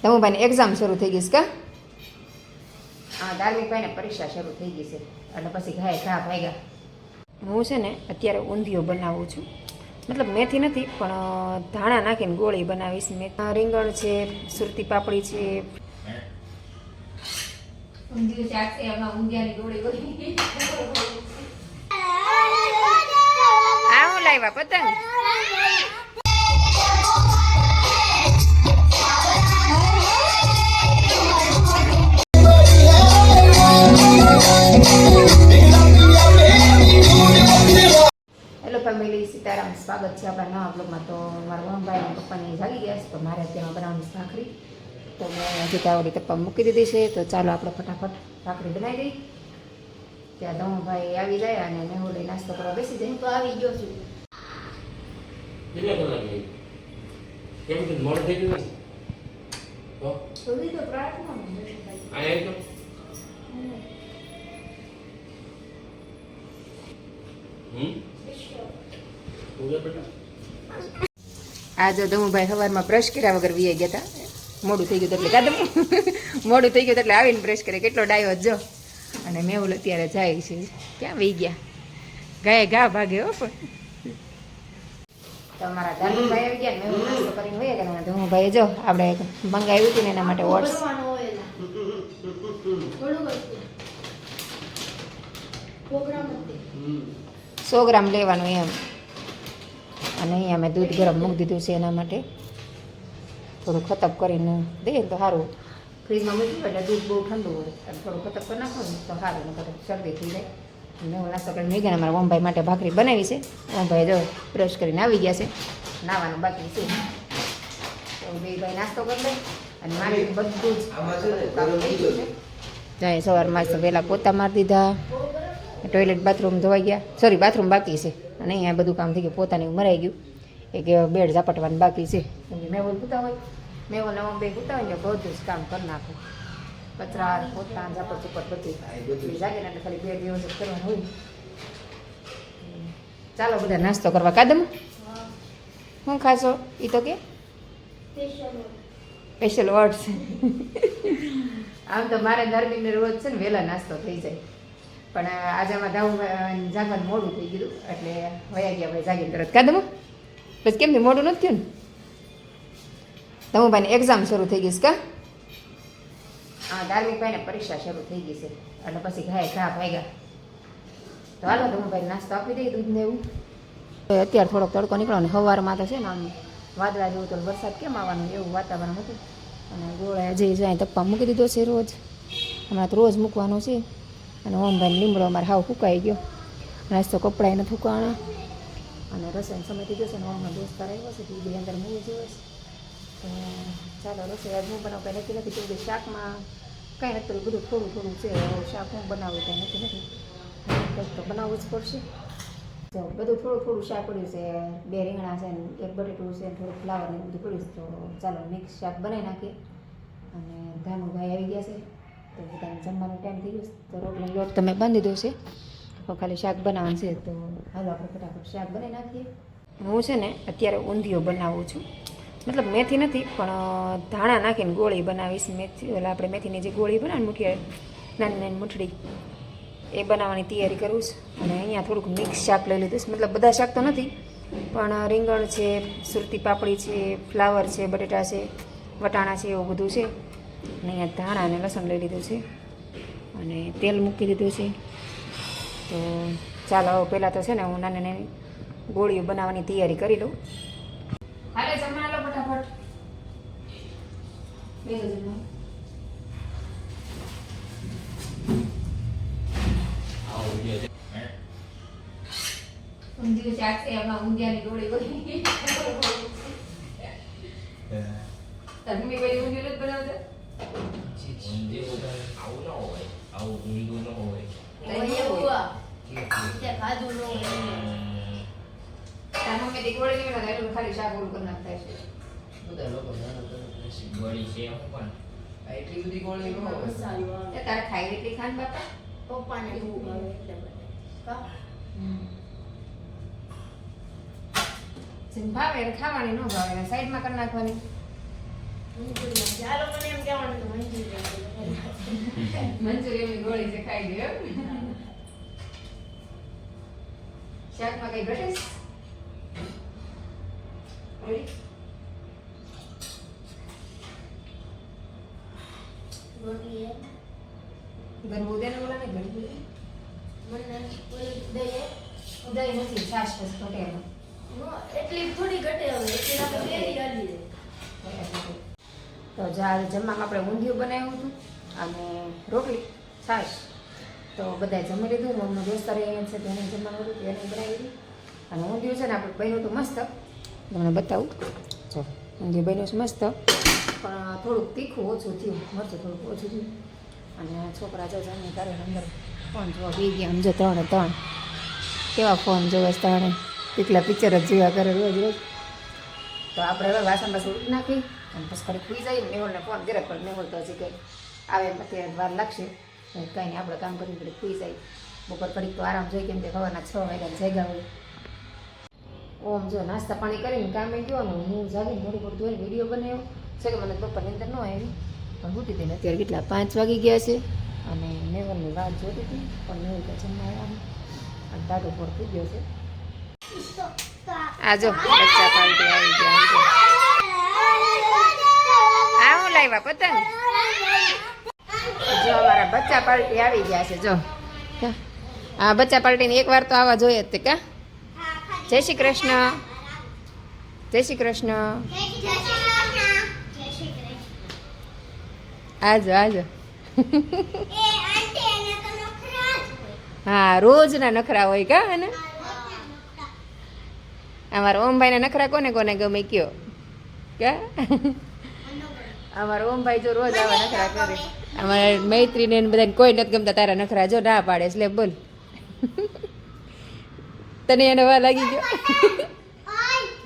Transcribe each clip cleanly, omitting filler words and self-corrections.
ધમુભાઈની exam શરૂ થઈ ગઈ છે કા? હા, ધાર્મિક ભાઈને પરીક્ષા શરૂ થઈ ગઈ છે એટલે પછી ઘા ભાગ્યા. હું છે ને અત્યારે ઊંધિયું બનાવું છું, મતલબ મેથી નથી પણ ધાણા નાખીને ગોળી બનાવીશ. રીંગણ છે, સુરતી પાપડી છે, ઊંધિયું શાક છે, એમાં ઊંધિયાની ગોળી. આ હું લાવ્યા પતંગ. હેલો ફેમિલી, સીતારામ, સ્વાગત છે આપણા નવા બ્લોગમાં. તો મારા મમ્મીભાઈ અને પપ્પાને જાગી ગયા છે, તો મારે અત્યારમાં બનાવવાની ભાખરી. તો મેં હજી તાવડી તપ્પા મૂકી દીધી છે, તો ચાલો આપણે ફટાફટ ભાખરી બનાવી દઈ. ત્યાં ધમુભાઈ આવી જાય અને મેહુલી નાસ્તો કરવા બેસી જાય. તો આવી ગયો છું. આજે ધમુભાઈ સવારમાં બ્રશ કર્યા વગર વી ગયા હતા. મોડું થઈ ગયું એટલે કાદમ મોડું થઈ ગયું એટલે આવીને બ્રશ કરે. કેટલો ડાયો જો. અને મેહુલ અત્યારે જાય છે. ક્યાં વી ગયા? ગાય ઘા ભાગે હો. પણ તમારા ધમુભાઈ આવી ગયા, મેહુલ નાસ્તો કરીને હોય ગયા. ધમુભાઈ જો આપણે મંગાવ્યું હતું ને એના માટે ઓટ્સ 100 ગ્રામ લેવાનું એમ. અને અહીંયા મેં દૂધ ગરમ મૂકી દીધું છે એના માટે. થોડું ખતમ કરીને દઈએ તો સારું. ફ્રીજમાં મૂક્યું એટલે દૂધ બહુ ઠંડુ હોય અને થોડું ખતમ કરી નાખો ને તો સારું. ને બધું શરદી થઈ જાય. મેં નાસ્તો કરીને મેં ગયા. મારા મમ્મીભાઈ માટે ભાખરી બનાવી છે. મમ્મીભાઈ જો બ્રશ કરીને આવી ગયા છે. નાવાનું બાકી છે. તો બે ભાઈ નાસ્તો કરી લે અને મારી બધું જ જાય. સવારમાં વહેલા પોતા મારી દીધા. ટોયલેટ બાથરૂમ ધોવાઈ ગયા. સોરી, બાથરૂમ બાકી છે. અને અહીંયા બધું કામ થઈ ગયું. પોતાને મરાઈ ગયું. એક બેડ ઝાપટવાનું બાકી છે. મેવલ પૂતા હોય, મેવલ નવા બે પૂતા હોય ને બધું જ કામ કરી નાખું. કચરા, પોતા, ઝાપટ ચુપટ બધું જાગે ને એટલે ખાલી 2 દિવસ જ કરવાનું હોય. ચાલો બધા નાસ્તો કરવા. કાદમ શું ખાશો? એ તો કે સ્પેશિયલ વર્ડ્સ. આમ તો મારે ધાર્મિકને રોજ છે ને વહેલા નાસ્તો થઈ જાય. પણ આજે આમાં જાગવાનું મોડું થઈ ગયું એટલે વયા ગયા ભાઈ જાગીને તરત. કાદમ બસ કેમ મોડું નથી થયું ને? ધમુભાઈની એક્ઝામ શરૂ થઈ ગઈ છે કા? હા, ધાર્મિક ભાઈને પરીક્ષા શરૂ થઈ ગઈ છે એટલે પછી ઘા ભાગ્યા. તો હાલો ધમુભાઈ નાસ્તો આપી દઈએ, દૂધ ને એવું. અત્યારે થોડોક તડકો નીકળ્યો ને સવારમાં તો છે ને આમ વાદળા જેવું તો વરસાદ કેમ આવવાનું એવું વાતાવરણ હતું. અને ગોળે હજી જાય તપ્પા મૂકી દીધો છે રોજ. હમણાં તો રોજ મૂકવાનો છે. અને ઓમભાઈ લીમડો અમારે હાવ ફૂંકાઈ ગયો. નાસ્તો કપડાં નથી ફૂંકાણા. અને રસોઈનો સમય થઈ ગયો છે ને ઓમનો દોસ્તાર આવ્યો છે. તો એ અંદર મૂવી જોવે છે. તો ચાલો રસોઈ આજ હું બનાવું કંઈ નથી. તો શાકમાં કાંઈ નથી, બધું થોડું છે. શાક હું બનાવું કંઈ નથી. કંઈક તો બનાવવું જ પડશે. તો બધું થોડું શાક પડ્યું છે. 2 રીંગણા છે ને 1 બટેટું છે ને થોડું ફ્લાવર ને બધું પડ્યું છે. તો ચાલો મિક્સ શાક બનાવી નાખીએ. અને ધાનુભાઈ આવી ગયા છે. તો બધાને જમવાનો ટાઈમ થઈ ગયો. તો રોટલીનો લોટ તમે બાંધી દો છે. તો ખાલી શાક બનાવવાનું છે. તો હાલો આપણે ફટાફટ શાક બનાવી નાખીએ. હું છે ને અત્યારે ઊંધિયું બનાવું છું, મતલબ મેથી નથી પણ ધાણા નાખીને ગોળી બનાવીશ. મેથી એટલે આપણે મેથીની જે ગોળી બનાવીને મૂકીએ નાની મૂઠડી, એ બનાવવાની તૈયારી કરું છું. અને અહીંયા થોડુંક મિક્સ શાક લઈ લીધું છે. મતલબ બધા શાક તો નથી પણ રીંગણ છે, સુરતી પાપડી છે, ફ્લાવર છે, બટેટા છે, વટાણા છે, એવું બધું છે. અને અહીંયા ધાણા અને લસણ લઈ લીધું છે અને તેલ મૂકી દીધું છે. તો ચાલો પહેલાં તો છે ને હું નાની ગોળીઓ બનાવવાની તૈયારી કરી લઉં. હાલે જમવા લો ફટાફટ. ઊંધિયું શાક છે, એમાં ઊંધિયાની ગોળી ગોળી. તમે કોઈ ઊંધિયું નથી બનાવતા? આવું ન હોય, આવું ઊંધું ન હોય. ખાલી શાક ઓલું કરી નાખતા છે. બધા લોકો ગોળી છે પણ એટલી બધી ગોળી ન હોય. તારે ખાઈ એટલી ખાન બાપા પપ્પાને એવું ભાવે એટલે ભાવે ખાવાની ન ભાવે સાઈડમાં કરી નાખવાની. મંચુરિયનની ગોળી છે ખાઈ ગયો શાકમાં કઈ ઘટે ગરબુ દેને બોલા ને ગરબુ ઉદય નથી છાશ બસ ઘટે એટલી થોડી ઘટે હવે એટલી આપણે કેરી ગાલી દે તો જ્યારે જમવામાં આપણે ઊંધિયું બનાવ્યું હતું અને રોટલી છાશ તો બધાએ જમી લીધું મમ્મી દોસ્તારે છે તેને જમવાનું હતું એને બનાવી દીધું અને ઊંધિયું છે ને આપણે બન્યું હતું મસ્ત તમને બતાવું જો ઊંધિયું બન્યું છે મસ્ત પણ થોડુંક તીખું ઓછું થયું મરચું થોડુંક ઓછું થયું અને છોકરા જો જમી કરે અંદર ફોન જોવા બી ગયા સમજો 3 કેવા ફોન જોવે ત્રણે પીકલા પિક્ચર જ જોયા કરે રોજ રોજ તો આપણે હવે વાસણ બાસણ ઉઠી નાખી અને પછી ખરી ખુઈ જાય મેહુલને ફોન કરે પણ મેહુલ તો હજી કંઈ આવે એમ અત્યારે વાર લાગશે કંઈ નહીં આપણે કામ કરીને ઘડીક ખુઈ જાય બપોર ઘડીક તો આરામ જોઈએ કેમ કે સવારના 6 વાગ્યાને જાગ્યા હોય ઓમ જો નાસ્તા પાણી કરીને કામે ગયો ને હું જાગીને મોડું મોડું ધોઈને વિડીયો બનાવ્યો છે કે મને બપોરની અંદર ન આવી પણ ઉઠી હતી ને અત્યારે કેટલા 5 વાગી ગયા છે અને મેહુલની વાત જોતી હતી પણ મેહુલ તો જમવા આવ્યા અને દાદો ફોડ થઈ ગયો છે આ જો બચ્ચા પાર્ટી આવી ગયા આ હું લાવ્યા પતંગ જો અમારા બચ્ચા પાર્ટી આવી ગયા છે જો આ બચ્ચા પાર્ટીને એકવાર તો આવા જોઈએ જ તે કા જય શ્રી કૃષ્ણ જય શ્રી કૃષ્ણ આજો આજો હા રોજના નખરા હોય કા અને અમારા ઓમભાઈના નખરા કોને કોને ગમે કયો કા અમારા ઓમભાઈ જો રોજ આવા નખરા કરે અમારા મૈત્રીને બધાને કોઈ નથી ગમતા તારા નખરા જો ના પાડે એટલે બોલ તને એને વા લાગી ગયો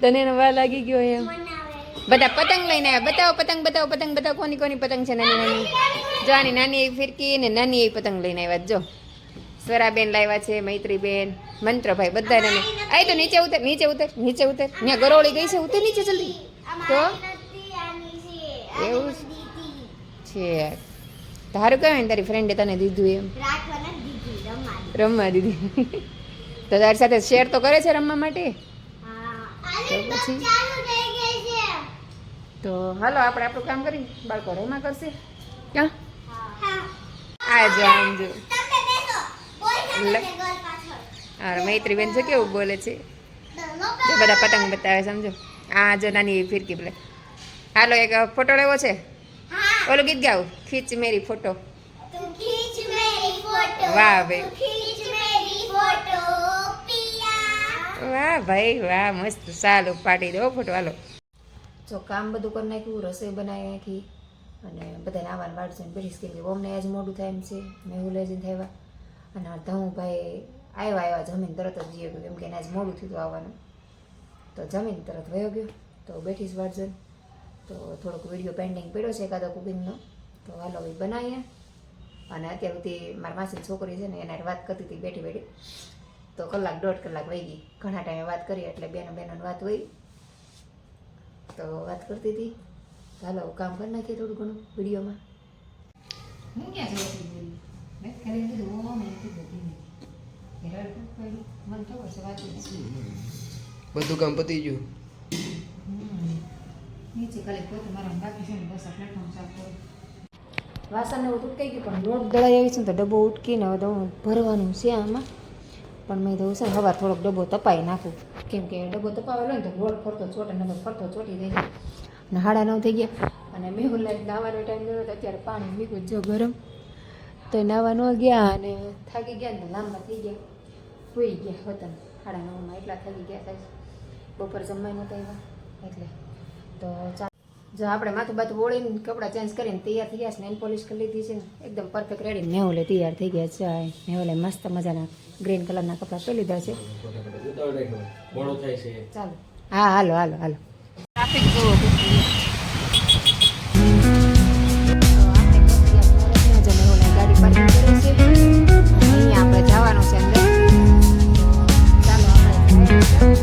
તને એને વા લાગી ગયો એમ બધા પતંગ લઈને આવ્યા બતાવો પતંગ બતાવો પતંગ બતાવો કોની કોની પતંગ છે નાની નાની જો આની નાની એવી ફિરકી ને નાની એવી પતંગ લઈને આવ્યા જો સ્વરાબેન લાવ્યા છે મૈત્રીબેન મંત્રભાઈ બધા નાની આ તો નીચે ઉતર નીચે ઉતર નીચે ઉતર ત્યાં ગરોળી ગઈ છે ઉતર નીચે જલ્દી તો એવું છે તારું કહેવાય ને તારી ફ્રેન્ડે તને દીધું એમ રમવા દીધી તો તારી સાથે શેર તો કરે છે રમવા માટે તો પછી તો હાલો આપણે આપણું કામ કરી બાળકો રમા કરશે ક્યાં આજો આમજો હા મૈત્રીબેન છે કેવું બોલે છે જે બધા પતંગ બતાવે સમજો આ જો નાની એવી ફિરકી પેલે હાલો એક ફોટો લેવો છે ઓલું ગીત ગાવ ખીચ મેરી ફોટો વાહ ભાઈ વાહ ભાઈ વાહ મસ્ત ચાલો પાડી દો ફોટો હાલો જો કામ બધું કરી નાખ્યું રસોઈ બનાવી નાખી અને બધાને આવવાનું વાડ છે બેઠીશ કે ઓમને આજ મોડું થાય એમ છે મેહુલ જ થયા અને ધમુભાઈ આવ્યા જમીન તરત જ જઈ ગયો કેમ કે એને આજ મોડું થયું આવવાનું તો જમીન તરત વયો ગયો તો બેઠીશ વાડજન તો થોડોક વિડીયો પેન્ડિંગ પડ્યો છે એકાદો કુકિંગનો તો હાલો એ બનાવીએ અને અત્યાર સુધી મારી માસીની છોકરી છે ને એના વાત કરતી હતી બેઠી બેઠી તો 1-1.5 કલાક વહી ગઈ ઘણા ટાઈમે વાત કરી એટલે બેનો વાત હોય તો વાત કરતી હતી ચાલો કામ કરી નાખીએ થોડું ઘણું વિડીયોમાં હું ક્યાં જોતી બોલી મેં કરી દીધું મેં કીધું મને ખબર છે વાત બધું કામ પતી ગયું નીચે ખાલી પોતે મારા બાકી છે ને બસ આ પ્લેટફોર્મ સાફ કરું વાસણને એવું ઉટકાઈ ગયું પણ લોટ દળાઈ આવી છે ને તો ડબ્બો ઉટકીને હવે તો ભરવાનું છે આમાં પણ મેં તો છે ને સવાર થોડોક ડબ્બો તપાઈ નાખું કેમ કે ડબ્બો તપાવેલો ને તો લોટ ફરતો ચોટે નગર ફરતો ચોટી થઈ જાય અને 9:30 થઈ ગયા અને મેહુલ નાવાનો ટાઈમ ગયો તો અત્યારે પાણી મીકું જો ગરમ તો નાવા ન ગયા અને થાકી ગયા ને તો લાંબા થઈ ગયા હોઈ ગયા હતા 9:30 એટલા થાકી ગયા થાય બપોર જમવાય નહોતા આવ્યા એટલે તો જો આપણે માથું બાથું ઓળીને કપડાં ચેન્જ કરીને તૈયાર થઈ ગયા છે નેલ પોલિશ કરી લીધી છે ને એકદમ પરફેક્ટ રેડી મેહુલે તૈયાર થઈ ગયા છે મેહુલે મસ્ત મજાના ગ્રીન કલરના કપડાં પહેરી લીધા છે ચાલો હા હાલો હાલો હાલો ટ્રાફિક જોવો ગાડી પાર્કિંગ કરે છે અહીંયા આપણે જવાનું છે અંદર ચાલો આપણે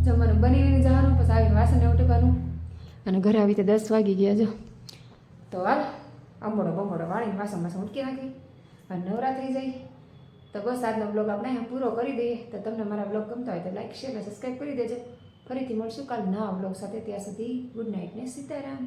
જમવાનું બનીને જવાનું, પછી આવીને વાસણ ઉટકવાનું, અને ઘરે આવી રીતે 10 વાગી ગયા જો. તો હાલ આંબોડો બમોડો વાળીને વાસણ ઉટકી નાખી અને નવરા થઈ જાય. તો બસ આજનો બ્લોગ આપણે અહીંયા પૂરો કરી દઈએ. તો તમને મારા બ્લોગ ગમતા હોય તો લાઈક શેર અને સબસ્ક્રાઈબ કરી દેજો. ફરીથી મળશું કાલ નવા બ્લોગ સાથે. ત્યાં સુધી ગુડ નાઇટ ને સીતારામ.